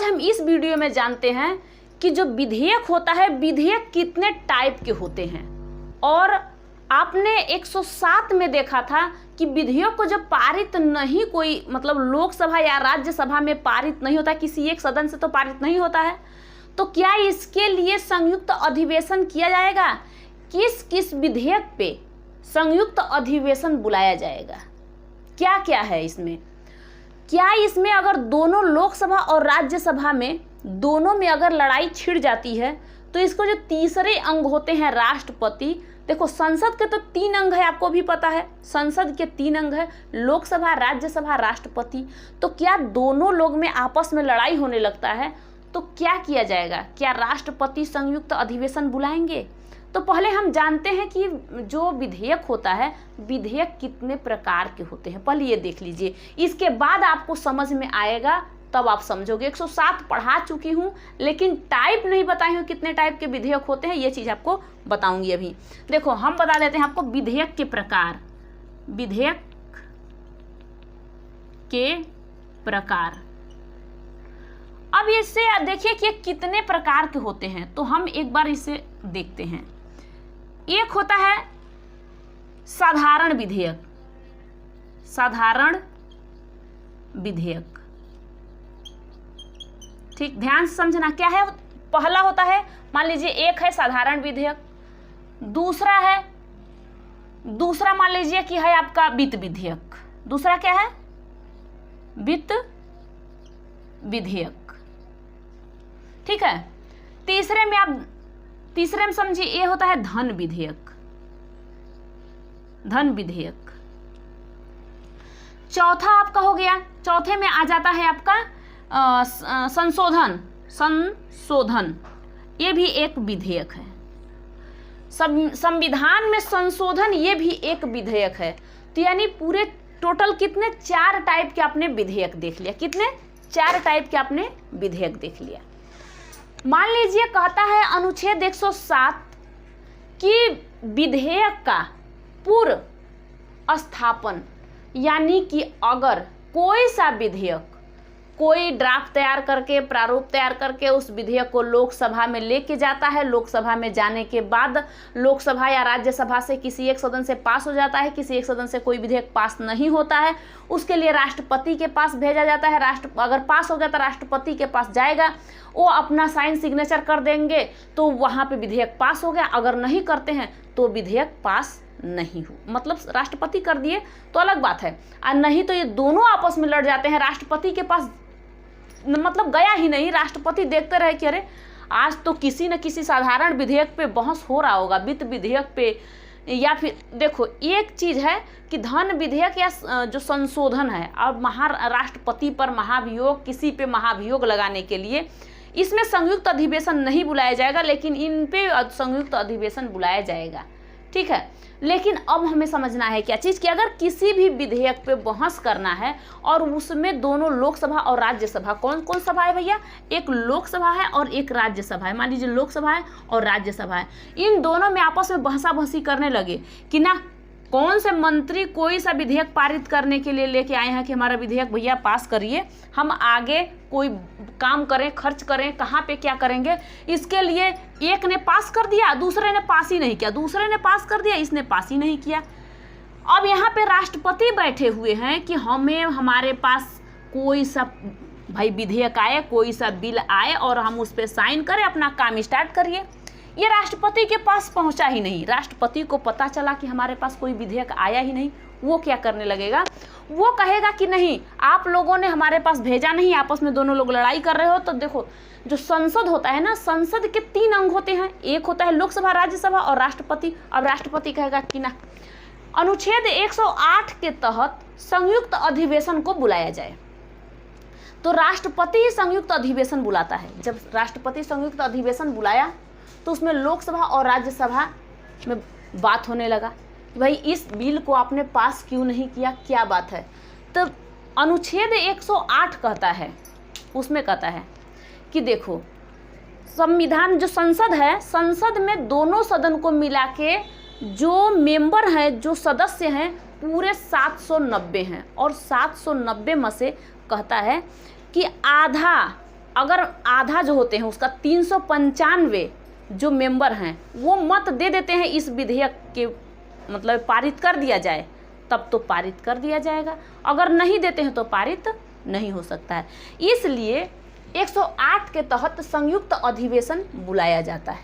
हम इस वीडियो में जानते हैं कि जो विधेयक होता है, विधेयक कितने टाइप के होते हैं। और आपने 107 में देखा था कि विधेयक को जब पारित नहीं कोई मतलब लोकसभा या राज्यसभा में पारित नहीं होता, किसी एक सदन से तो पारित नहीं होता है, तो क्या इसके लिए संयुक्त अधिवेशन किया जाएगा? किस किस विधेयक पे संयुक्त अधिवेशन बुलाया जाएगा? क्या क्या है इसमें? क्या इसमें अगर दोनों लोकसभा और राज्यसभा में दोनों में अगर लड़ाई छिड़ जाती है तो इसको जो तीसरे अंग होते हैं राष्ट्रपति, देखो संसद के तो 3 अंग है, आपको भी पता है संसद के 3 अंग है, लोकसभा, राज्यसभा, राष्ट्रपति। तो क्या दोनों लोग में आपस में लड़ाई होने लगता है तो क्या किया जाएगा? क्या राष्ट्रपति संयुक्त अधिवेशन बुलाएंगे? तो पहले हम जानते हैं कि जो विधेयक होता है, विधेयक कितने प्रकार के होते हैं, पहले ये देख लीजिए, इसके बाद आपको समझ में आएगा, तब आप समझोगे। 107 पढ़ा चुकी हूँ लेकिन टाइप नहीं बताई हूँ कितने टाइप के विधेयक होते हैं, ये चीज़ आपको बताऊंगी अभी। देखो हम बता देते हैं आपको विधेयक के प्रकार। विधेयक के प्रकार, अब इससे देखिए कि कितने प्रकार के होते हैं, तो हम एक बार इसे देखते हैं। एक होता है साधारण विधेयक। साधारण विधेयक, ठीक, ध्यान से समझना क्या है। पहला होता है, मान लीजिए एक है साधारण विधेयक, दूसरा मान लीजिए कि है आपका वित्त विधेयक। दूसरा क्या है? वित्त विधेयक, ठीक है। तीसरे में समझिए ये होता है धन विधेयक। धन विधेयक। चौथा आपका हो गया, चौथे में आ जाता है आपका संशोधन, ये भी एक विधेयक है। संविधान में संशोधन, ये भी एक विधेयक है। तो यानी पूरे टोटल कितने 4 टाइप के आपने विधेयक देख लिया। कितने? 4 टाइप के आपने विधेयक देख लिया। मान लीजिए कहता है अनुच्छेद 107 कि विधेयक का पूर्व स्थापन, यानी कि अगर कोई सा विधेयक कोई ड्राफ्ट तैयार करके, प्रारूप तैयार करके उस विधेयक को लोकसभा में लेके जाता है, लोकसभा में जाने के बाद लोकसभा या राज्यसभा से किसी एक सदन से पास हो जाता है, किसी एक सदन से कोई विधेयक पास नहीं होता है, उसके लिए राष्ट्रपति के पास भेजा जाता है। अगर पास हो जाता है राष्ट्रपति के पास जाएगा, वो अपना साइन सिग्नेचर कर देंगे तो वहाँ पे विधेयक पास हो गया। अगर नहीं करते हैं तो विधेयक पास नहीं हो, मतलब राष्ट्रपति कर दिए तो अलग बात है, और नहीं तो ये दोनों आपस में लड़ जाते हैं। राष्ट्रपति के पास मतलब गया ही नहीं, राष्ट्रपति देखते रहे कि अरे आज तो किसी न किसी साधारण विधेयक पे बहस हो रहा होगा, वित्त विधेयक पे, या फिर देखो एक चीज है कि धन विधेयक या जो संशोधन है, अब राष्ट्रपति पर महाभियोग, किसी पे महाभियोग लगाने के लिए इसमें संयुक्त अधिवेशन नहीं बुलाया जाएगा, लेकिन इन पे संयुक्त अधिवेशन बुलाया जाएगा, ठीक है। लेकिन अब हमें समझना है क्या चीज़ कि अगर किसी भी विधेयक पे बहस करना है और उसमें दोनों लोकसभा और राज्यसभा, कौन कौन सभा है भैया? एक लोकसभा है और एक राज्यसभा है। मान लीजिए लोकसभा है और राज्यसभा है, इन दोनों में आपस में बहसाबहसी करने लगे कि ना कौन से मंत्री कोई सा विधेयक पारित करने के लिए लेके आए हैं कि हमारा विधेयक भैया पास करिए, हम आगे कोई काम करें, खर्च करें, कहाँ पे क्या करेंगे, इसके लिए एक ने पास कर दिया, दूसरे ने पास ही नहीं किया, दूसरे ने पास कर दिया, इसने पास ही नहीं किया। अब यहाँ पे राष्ट्रपति बैठे हुए हैं कि हमारे पास कोई सा भाई विधेयक आए, कोई सा बिल आए और हम उस पर साइन करें, अपना काम स्टार्ट करिए। ये राष्ट्रपति के पास पहुंचा ही नहीं। राष्ट्रपति को पता चला कि हमारे पास कोई विधेयक आया ही नहीं, वो क्या करने लगेगा? वो कहेगा कि नहीं, आप लोगों ने हमारे पास भेजा नहीं, आपस में दोनों लोग लड़ाई कर रहे हो। तो देखो जो संसद होता है ना, संसद के 3 अंग होते हैं, एक होता है लोकसभा, राज्यसभा और राष्ट्रपति। अब राष्ट्रपति कहेगा कि ना अनुच्छेद 108 के तहत संयुक्त अधिवेशन को बुलाया जाए, तो राष्ट्रपति ही संयुक्त अधिवेशन बुलाता है। जब राष्ट्रपति संयुक्त अधिवेशन बुलाया तो उसमें लोकसभा और राज्यसभा में बात होने लगा कि भाई इस बिल को आपने पास क्यों नहीं किया, क्या बात है। तो अनुच्छेद 108 कहता है, उसमें कहता है कि देखो संविधान जो संसद है, संसद में दोनों सदन को मिला के जो मेंबर हैं, जो सदस्य हैं, पूरे 790 हैं, और 790 में से कहता है कि आधा अगर आधा जो होते हैं उसका 395 जो मेंबर हैं वो मत दे देते हैं इस विधेयक के मतलब पारित कर दिया जाए, तब तो पारित कर दिया जाएगा। अगर नहीं देते हैं तो पारित नहीं हो सकता है। इसलिए 108 के तहत संयुक्त अधिवेशन बुलाया जाता है।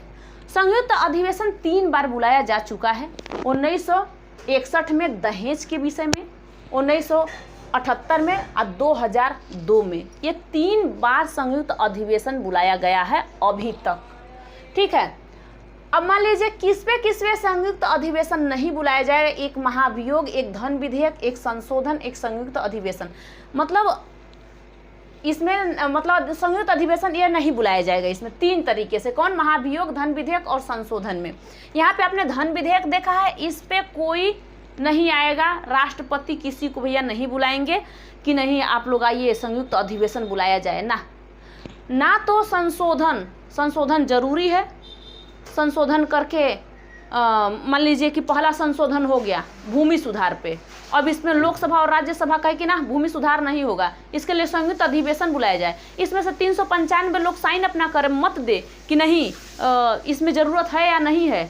संयुक्त अधिवेशन 3 बार बुलाया जा चुका है। 1961 में दहेज के विषय में, 1978 में और 2002 में। ये 3 बार संयुक्त अधिवेशन बुलाया गया है अभी तक। ठीक है, अब मान लीजिए किस पे संयुक्त अधिवेशन नहीं बुलाया जाए, एक महाभियोग, एक धन विधेयक, एक संशोधन, एक संयुक्त अधिवेशन, मतलब इसमें मतलब संयुक्त अधिवेशन ये नहीं बुलाया जाएगा। इसमें 3 तरीके से, कौन, महाभियोग, धन विधेयक और संशोधन में। यहाँ पे आपने धन विधेयक देखा है, इस पे कोई नहीं आएगा, राष्ट्रपति किसी को भैया नहीं बुलाएंगे कि नहीं आप लोग आइए संयुक्त अधिवेशन बुलाया जाए, ना तो संशोधन जरूरी है। संशोधन करके मान लीजिए कि पहला संशोधन हो गया भूमि सुधार पे, अब इसमें लोकसभा और राज्यसभा कहे कि ना भूमि सुधार नहीं होगा, इसके लिए संयुक्त अधिवेशन बुलाया जाए। इसमें से 395 लोग साइन अपना करें, मत दे कि नहीं इसमें ज़रूरत है या नहीं है,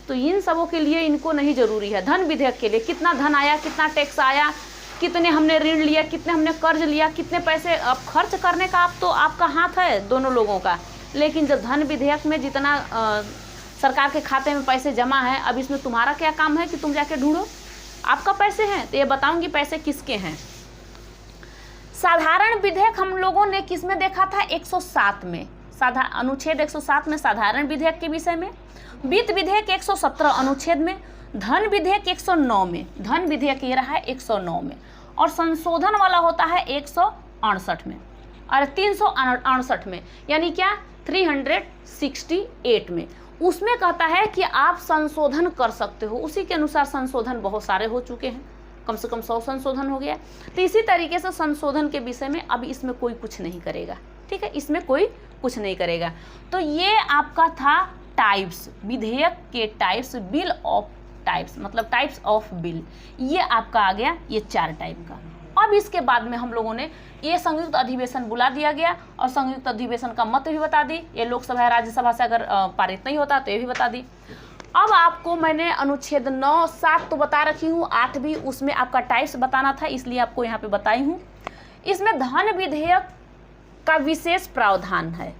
तो इन सबों के लिए इनको नहीं ज़रूरी है। धन विधेयक के लिए कितना धन आया, कितना टैक्स आया, कितने हमने ऋण लिया, कितने हमने कर्ज लिया, कितने पैसे, अब खर्च करने का आप तो आपका हाथ है दोनों लोगों का। लेकिन जब धन विधेयक में जितना सरकार के खाते में पैसे जमा है, अब इसमें तुम्हारा क्या काम है कि तुम जाके ढूंढो, आपका पैसे हैं तो ये बताऊंगी पैसे किसके हैं। साधारण विधेयक हम लोगों ने किस में देखा था, 107 में, अनुच्छेद 107 में साधारण विधेयक के विषय में, वित्त विधेयक 117 अनुच्छेद में, धन विधेयक 109 में, धन विधेयक ये रहा है 109 में, और संशोधन वाला होता है 168 में और 368 में, यानी क्या 368 में। उसमें कहता है कि आप संशोधन कर सकते हो। उसी के अनुसार संशोधन बहुत सारे हो चुके हैं, कम से कम 100 संशोधन हो गया। तो इसी तरीके से संशोधन के विषय में अब इसमें कोई कुछ नहीं करेगा। ठीक है, इसमें कोई कुछ नहीं करेगा। तो ये आपका था टाइप्स, विधेयक के टाइप्स, बिल ऑफ टाइप्स, मतलब टाइप्स ऑफ बिल, ये आपका आ गया, ये 4 टाइप का। अब इसके बाद में हम लोगों ने ये संयुक्त अधिवेशन बुला दिया गया और संयुक्त अधिवेशन का मत भी बता दी। ये लोकसभा या राज्यसभा से अगर पारित नहीं होता तो ये भी बता दी। अब आपको मैंने अनुच्छेद 9, 7 तो बता रखी हूँ, 8 भी, उसमें आपका टाइप्स बताना था, इसलिए आपको यहाँ पे बताई हूँ। इसमें धन विधेयक का विशेष प्रावधान है।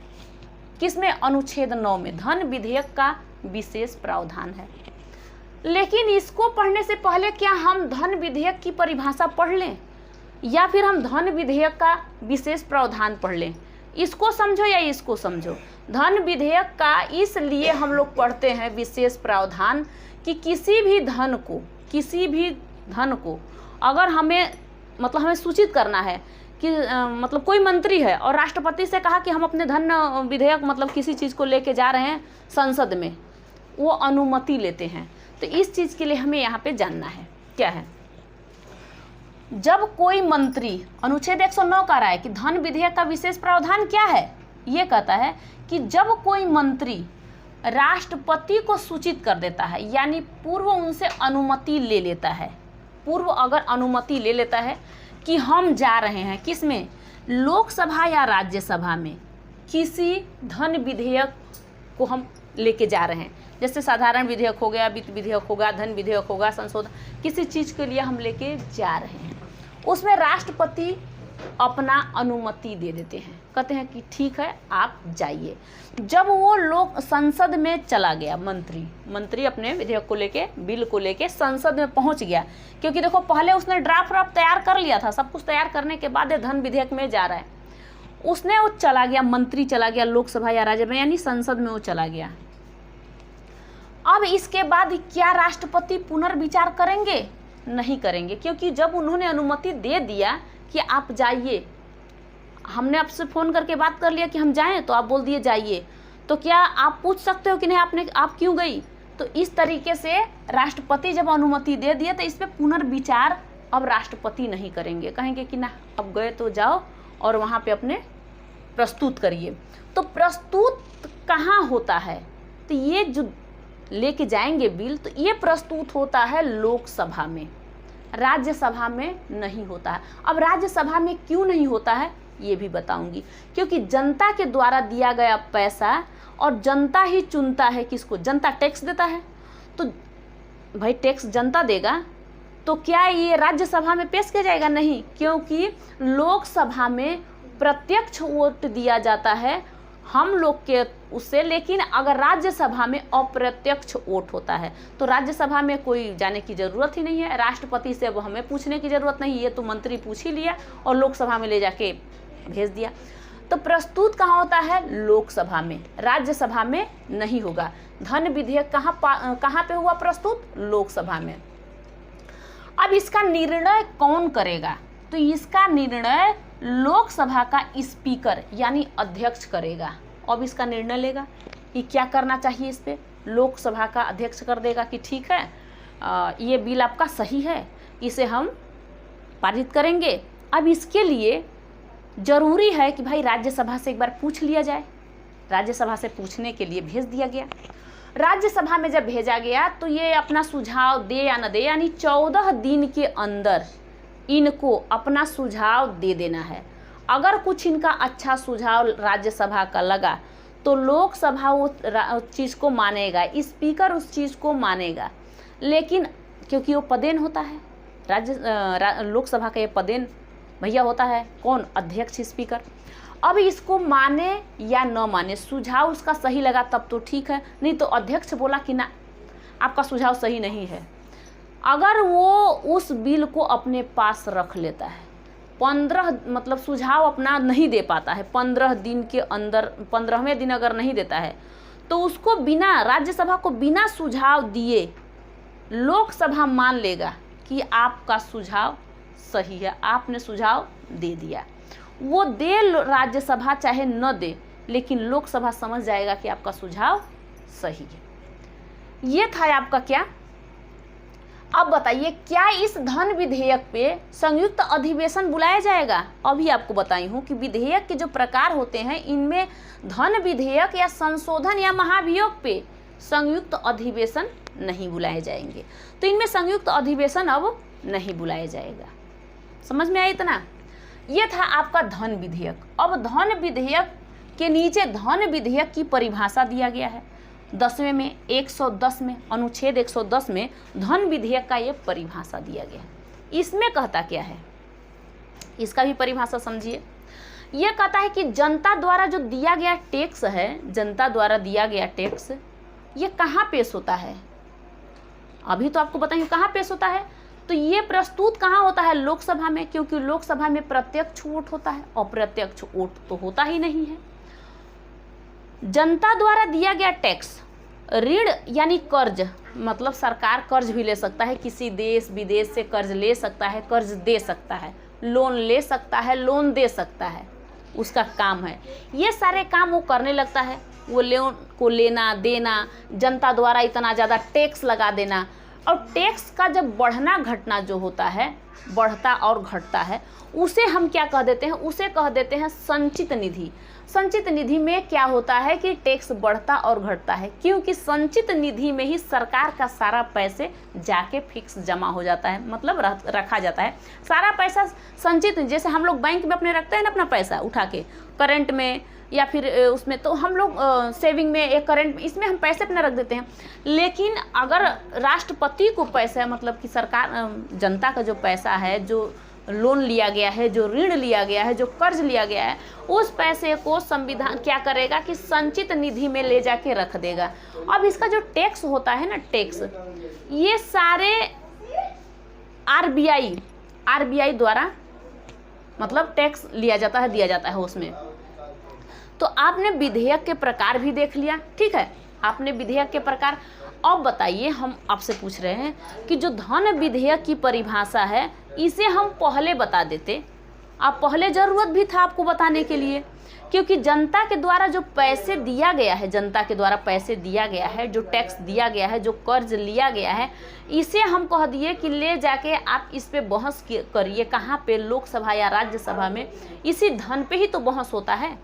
किसमें, अनुच्छेद 9 में धन विधेयक का विशेष प्रावधान है। लेकिन इसको पढ़ने से पहले क्या हम धन विधेयक की परिभाषा पढ़ लें या फिर हम धन विधेयक का विशेष प्रावधान पढ़ लें? इसको समझो या इसको समझो। धन विधेयक का इसलिए हम लोग पढ़ते हैं विशेष प्रावधान कि किसी भी धन को अगर हमें सूचित करना है कि मतलब कोई मंत्री है और राष्ट्रपति से कहा कि हम अपने धन विधेयक मतलब किसी चीज़ को लेके जा रहे हैं संसद में, वो अनुमति लेते हैं। तो इस चीज़ के लिए हमें यहाँ पे जानना है क्या है। जब कोई मंत्री, अनुच्छेद 109 कह रहा है कि धन विधेयक का विशेष प्रावधान क्या है, ये कहता है कि जब कोई मंत्री राष्ट्रपति को सूचित कर देता है, यानी पूर्व उनसे अनुमति ले लेता है, पूर्व अगर अनुमति ले लेता है कि हम जा रहे हैं किसमें, लोकसभा या राज्यसभा में किसी धन विधेयक को हम लेके जा रहे हैं, जैसे साधारण विधेयक हो गया, वित्त विधेयक होगा, धन विधेयक होगा, संशोधन, किसी चीज़ के लिए हम लेके जा रहे हैं, उसमें राष्ट्रपति अपना अनुमति दे देते हैं, कहते हैं कि ठीक है आप जाइए। जब वो लोग संसद में चला गया, मंत्री अपने विधेयक को लेके, बिल को लेके संसद में पहुंच गया, क्योंकि देखो पहले उसने ड्राफ्ट तैयार कर लिया था, सब कुछ तैयार करने के बाद धन विधेयक में जा रहा है, उसने वो चला गया, मंत्री चला गया लोकसभा या राज्यसभा यानी संसद में वो चला गया। अब इसके बाद क्या राष्ट्रपति पुनर्विचार करेंगे? नहीं करेंगे, क्योंकि जब उन्होंने अनुमति दे दिया कि आप जाइए, हमने आपसे फ़ोन करके बात कर लिया कि हम जाएं तो आप बोल दिए जाइए, तो क्या आप पूछ सकते हो कि नहीं आप क्यों गई? तो इस तरीके से राष्ट्रपति जब अनुमति दे दिए तो इस पर पुनर्विचार अब राष्ट्रपति नहीं करेंगे, कहेंगे कि ना अब गए तो जाओ और वहाँ पे अपने प्रस्तुत करिए। तो प्रस्तुत कहाँ होता है? तो ये जो लेके जाएंगे बिल, तो ये प्रस्तुत होता है लोकसभा में, राज्यसभा में नहीं होता है। अब राज्यसभा में क्यों नहीं होता है ये भी बताऊंगी, क्योंकि जनता के द्वारा दिया गया पैसा और जनता ही चुनता है किसको, जनता टैक्स देता है, तो भाई टैक्स जनता देगा तो क्या ये राज्यसभा में पेश किया जाएगा? नहीं, क्योंकि लोकसभा में प्रत्यक्ष वोट दिया जाता है हम लोग के उससे, लेकिन अगर राज्यसभा में अप्रत्यक्ष वोट होता है तो राज्यसभा में कोई जाने की ज़रूरत ही नहीं है, राष्ट्रपति से अब हमें पूछने की ज़रूरत नहीं, ये तो मंत्री पूछ ही लिया और लोकसभा में ले जाके भेज दिया। तो प्रस्तुत कहाँ होता है? लोकसभा में, राज्यसभा में नहीं होगा। धन विधेयक कहाँ पे हुआ प्रस्तुत? लोकसभा में। अब इसका निर्णय कौन करेगा? तो इसका निर्णय लोकसभा का स्पीकर यानी अध्यक्ष करेगा। अब इसका निर्णय लेगा कि क्या करना चाहिए इस पे। लोकसभा का अध्यक्ष कर देगा कि ठीक है ये बिल आपका सही है, इसे हम पारित करेंगे। अब इसके लिए जरूरी है कि भाई राज्यसभा से एक बार पूछ लिया जाए। राज्यसभा से पूछने के लिए भेज दिया गया। राज्यसभा में जब भेजा गया तो ये अपना सुझाव दे या न दे, यानी 14 दिन के अंदर इनको अपना सुझाव दे देना है। अगर कुछ इनका अच्छा सुझाव राज्यसभा का लगा तो लोकसभा उस चीज़ को मानेगा, स्पीकर उस चीज़ को मानेगा। लेकिन क्योंकि वो पदेन होता है लोकसभा का, ये पदेन भैया होता है कौन? अध्यक्ष, स्पीकर। अब इसको माने या न माने, सुझाव उसका सही लगा तब तो ठीक है, नहीं तो अध्यक्ष बोला कि ना आपका सुझाव सही नहीं है, अगर वो उस बिल को अपने पास रख लेता है, 15 मतलब सुझाव अपना नहीं दे पाता है, 15 दिन के अंदर 15वें दिन अगर नहीं देता है तो उसको बिना, राज्यसभा को बिना सुझाव दिए लोकसभा मान लेगा कि आपका सुझाव सही है, आपने सुझाव दे दिया। वो दे राज्यसभा चाहे न दे, लेकिन लोकसभा समझ जाएगा कि आपका सुझाव सही है। ये था आपका क्या। अब बताइए क्या इस धन विधेयक पे संयुक्त अधिवेशन बुलाया जाएगा? अभी आपको बताई हूँ कि विधेयक के जो प्रकार होते हैं इनमें धन विधेयक या संशोधन या महाभियोग पे संयुक्त अधिवेशन नहीं बुलाए जाएंगे। तो इनमें संयुक्त अधिवेशन अब नहीं बुलाया जाएगा। समझ में आया इतना? ये था आपका धन विधेयक। अब धन विधेयक के नीचे धन विधेयक की परिभाषा दिया गया है 10वें में 110 में अनुच्छेद 110 में धन विधेयक का ये परिभाषा दिया गया है। इसमें कहता क्या है, इसका भी परिभाषा समझिए। यह कहता है कि जनता द्वारा जो दिया गया टैक्स है, जनता द्वारा दिया गया टैक्स ये कहाँ पेश होता है? अभी तो आपको बताइए कहाँ पेश होता है। तो ये प्रस्तुत कहाँ होता है? लोकसभा में, क्योंकि लोकसभा में प्रत्यक्ष वोट होता है, अप्रत्यक्ष वोट तो होता ही नहीं है। जनता द्वारा दिया गया टैक्स, ऋण यानी कर्ज, मतलब सरकार कर्ज भी ले सकता है, किसी देश विदेश से कर्ज ले सकता है, कर्ज दे सकता है, लोन ले सकता है, लोन दे सकता है, उसका काम है। ये सारे काम वो करने लगता है, वो लोन को लेना देना, जनता द्वारा इतना ज़्यादा टैक्स लगा देना। और टैक्स का जब बढ़ना घटना जो होता है, बढ़ता और घटता है, उसे हम क्या कह देते हैं? उसे कह देते हैं संचित निधि। संचित निधि में क्या होता है कि टैक्स बढ़ता और घटता है, क्योंकि संचित निधि में ही सरकार का सारा पैसे जाके फिक्स जमा हो जाता है, मतलब रखा जाता है सारा पैसा संचित। जैसे हम लोग बैंक में अपने रखते हैं ना अपना पैसा उठा के, करंट में या फिर उसमें, तो हम लोग सेविंग में, एक करंट में, इसमें हम पैसे अपने रख देते हैं। लेकिन अगर राष्ट्रपति को पैसा, मतलब कि सरकार जनता का जो पैसा है, जो लोन लिया गया है, जो ऋण लिया गया है, जो कर्ज लिया गया है, उस पैसे को संविधान क्या करेगा कि संचित निधि में ले जाके रख देगा। अब इसका जो टैक्स होता है ना, टैक्स, ये सारे आरबीआई द्वारा मतलब टैक्स लिया जाता है, दिया जाता है उसमें। तो आपने विधेयक के प्रकार भी देख लिया, ठीक है, आपने विधेयक के प्रकार। अब बताइए, हम आपसे पूछ रहे हैं कि जो धन विधेयक की परिभाषा है इसे हम पहले बता देते। आप पहले ज़रूरत भी था आपको बताने के लिए, क्योंकि जनता के द्वारा जो पैसे दिया गया है, जनता के द्वारा पैसे दिया गया है, जो टैक्स दिया गया है, जो कर्ज लिया गया है, इसे हम कह दिए कि ले जाके आप इस पे बहस करिए। कहाँ पे? लोकसभा या राज्यसभा में। इसी धन पे ही तो बहस होता है।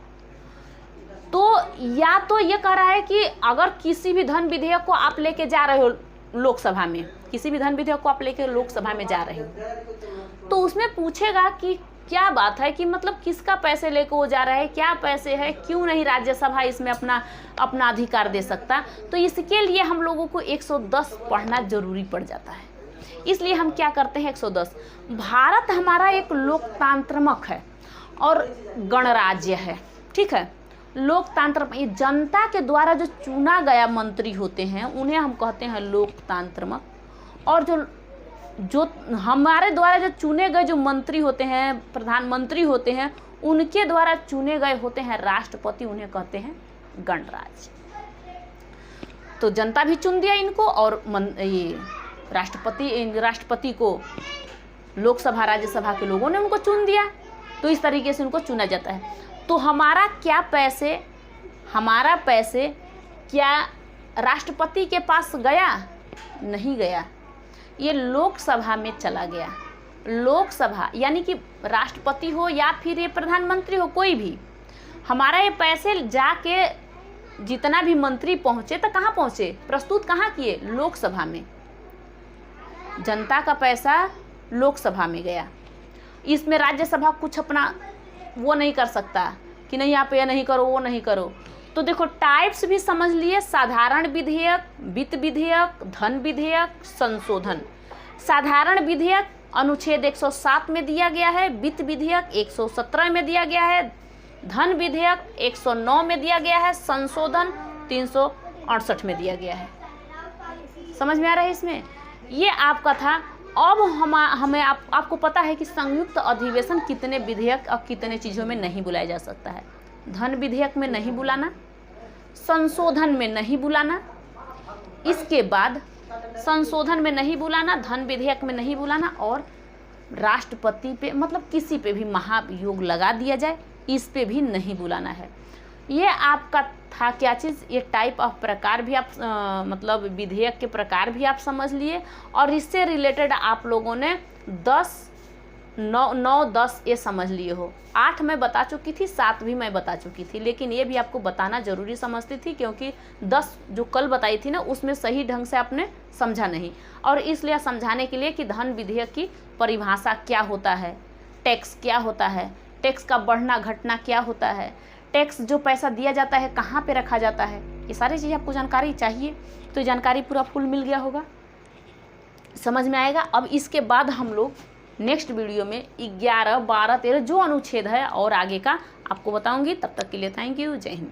तो या तो ये कह रहा है कि अगर किसी भी धन विधेयक को आप लेके जा रहे हो लोकसभा में, किसी भी धन विधेयक को आप लेके लोकसभा में जा रहे हो, तो उसमें पूछेगा कि क्या बात है कि मतलब किसका पैसे लेकर वो जा रहा है, क्या पैसे है, क्यों नहीं राज्यसभा इसमें अपना अधिकार दे सकता। तो इसके लिए हम लोगों को 110 पढ़ना जरूरी पड़ जाता है। इसलिए हम क्या करते हैं 110। भारत हमारा एक लोकतांत्रिक है और गणराज्य है, ठीक है। लोकतंत्र, ये जनता के द्वारा जो चुना गया मंत्री होते हैं उन्हें हम कहते हैं लोकतांत्रिक, और जो हमारे द्वारा जो चुने गए जो मंत्री होते हैं, प्रधानमंत्री होते हैं, उनके द्वारा चुने गए होते हैं राष्ट्रपति, उन्हें कहते हैं गणराज्य। तो जनता भी चुन दिया इनको, और ये राष्ट्रपति को लोकसभा राज्यसभा के लोगों ने उनको चुन दिया। तो इस तरीके से उनको चुना जाता है। तो हमारा पैसे क्या राष्ट्रपति के पास गया? नहीं गया, ये लोकसभा में चला गया। लोकसभा यानी कि राष्ट्रपति हो या फिर ये प्रधानमंत्री हो, कोई भी, हमारा ये पैसे जाके जितना भी मंत्री पहुंचे तो कहाँ पहुंचे, प्रस्तुत कहाँ किए? लोकसभा में। जनता का पैसा लोकसभा में गया। इसमें राज्यसभा कुछ अपना वो नहीं कर सकता कि नहीं आप ये नहीं करो, वो नहीं करो। तो देखो टाइप्स भी समझ लिए, साधारण विधेयक, वित्त विधेयक, धन विधेयक, संशोधन। साधारण विधेयक अनुच्छेद 107 में दिया गया है, वित्त विधेयक 117 में दिया गया है, धन विधेयक 109 में दिया गया है, संशोधन 368 में दिया गया है। समझ में आ रहा है इसमें? ये आपका था। अब हमें आपको पता है कि संयुक्त अधिवेशन कितने विधेयक और कितने चीज़ों में नहीं बुलाया जा सकता है। धन विधेयक में नहीं बुलाना, संशोधन में नहीं बुलाना, इसके बाद संशोधन में नहीं बुलाना, धन विधेयक में नहीं बुलाना, और राष्ट्रपति पे मतलब किसी पे भी महाभियोग लगा दिया जाए, इस पे भी नहीं बुलाना है। ये आपका था क्या चीज़, ये टाइप ऑफ प्रकार भी आप मतलब विधेयक के प्रकार भी आप समझ लिए, और इससे रिलेटेड आप लोगों ने 9-10 ये समझ लिए हो। 8 मैं बता चुकी थी, 7 भी मैं बता चुकी थी, लेकिन ये भी आपको बताना जरूरी समझती थी क्योंकि 10 जो कल बताई थी ना उसमें सही ढंग से आपने समझा नहीं, और इसलिए समझाने के लिए कि धन विधेयक की परिभाषा क्या होता है, टैक्स क्या होता है, टैक्स का बढ़ना घटना क्या होता है, टैक्स जो पैसा दिया जाता है कहाँ पे रखा जाता है, ये सारी चीज़ आपको जानकारी चाहिए। तो जानकारी पूरा फुल मिल गया होगा, समझ में आएगा। अब इसके बाद हम लोग नेक्स्ट वीडियो में 11, 12, 13 जो अनुच्छेद है और आगे का आपको बताऊंगी। तब तक के लिए थैंक यू, जय हिंद।